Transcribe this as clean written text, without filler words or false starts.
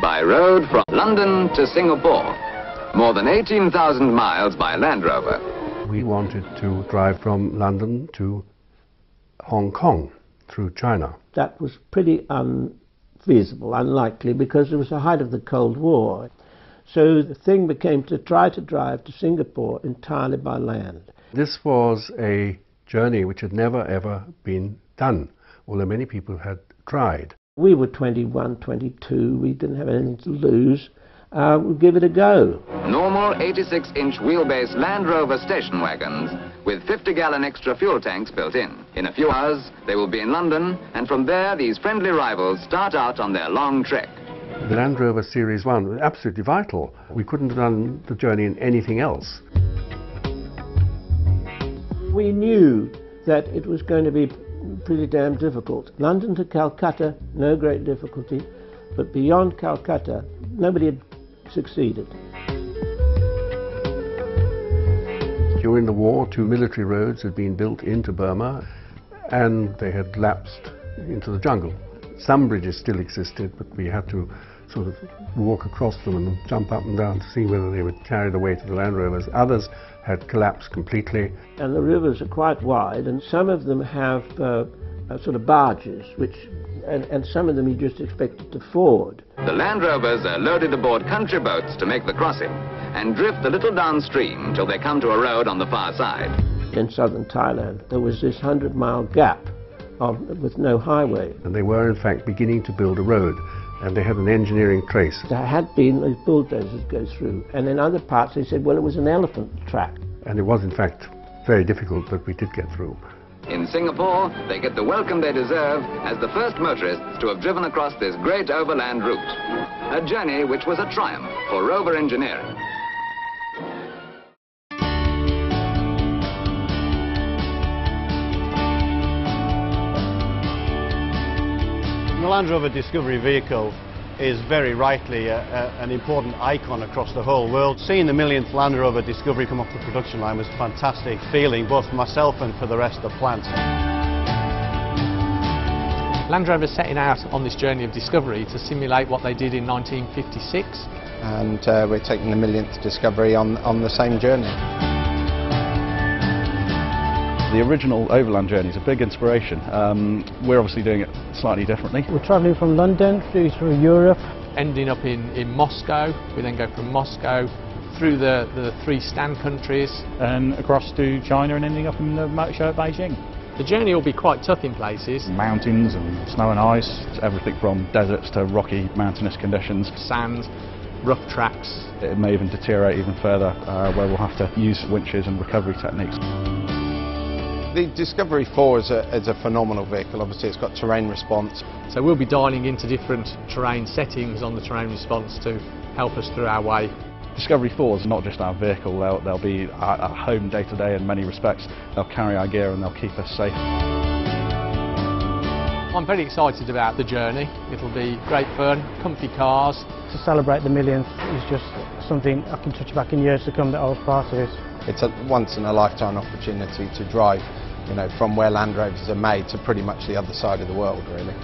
by road from London to Singapore. More than 18,000 miles by Land Rover. We wanted to drive from London to Hong Kong through China. That was pretty unfeasible, unlikely, because it was the height of the Cold War. So the thing became to try to drive to Singapore entirely by land. This was a journey which had never ever been done, although many people had tried. We were 21, 22, we didn't have anything to lose. We'll give it a go. Normal 86-inch wheelbase Land Rover station wagons with 50-gallon extra fuel tanks built in. In a few hours, they will be in London, and from there, these friendly rivals start out on their long trek. The Land Rover Series 1 was absolutely vital. We couldn't have done the journey in anything else. We knew that it was going to be pretty damn difficult. London to Calcutta, no great difficulty, but beyond Calcutta, nobody had succeeded. During the war, 2 military roads had been built into Burma, and they had lapsed into the jungle. Some bridges still existed, but we had to sort of walk across them and jump up and down to see whether they would carry the weight of the Land Rovers. Others had collapsed completely. And the rivers are quite wide, and some of them have sort of barges, and some of them you just expected to ford. The Land Rovers are loaded aboard country boats to make the crossing and drift a little downstream till they come to a road on the far side. In southern Thailand, there was this 100-mile gap with no highway. And they were, in fact, beginning to build a road, and they had an engineering trace. There had been those bulldozers go through, and in other parts they said, well, it was an elephant track. And it was, in fact, very difficult, but we did get through. In Singapore, they get the welcome they deserve as the first motorists to have driven across this great overland route. A journey which was a triumph for rover engineering. The Land Rover Discovery vehicle is very rightly an important icon across the whole world. Seeing the millionth Land Rover Discovery come off the production line was a fantastic feeling, both for myself and for the rest of the plant. Land Rover setting out on this journey of discovery to simulate what they did in 1956. And we're taking the millionth Discovery on the same journey. The original Overland journey is a big inspiration. We're obviously doing it slightly differently. We're travelling from London through Europe. Ending up in Moscow. We then go from Moscow through the 3 stand countries. And across to China and ending up in the motor show at Beijing. The journey will be quite tough in places. Mountains and snow and ice, everything from deserts to rocky mountainous conditions. Sand, rough tracks. It may even deteriorate even further, where we'll have to use winches and recovery techniques. The Discovery 4 is a phenomenal vehicle. Obviously it's got terrain response. So we'll be dialing into different terrain settings on the terrain response to help us through our way. Discovery 4 is not just our vehicle, they'll be our home day to day in many respects. They'll carry our gear and they'll keep us safe. I'm very excited about the journey. It'll be great fun, comfy cars. To celebrate the millionth is just something I can touch back in years to come that I was part of it. It's a once-in-a-lifetime opportunity to drive, from where Land Rovers are made to pretty much the other side of the world, really.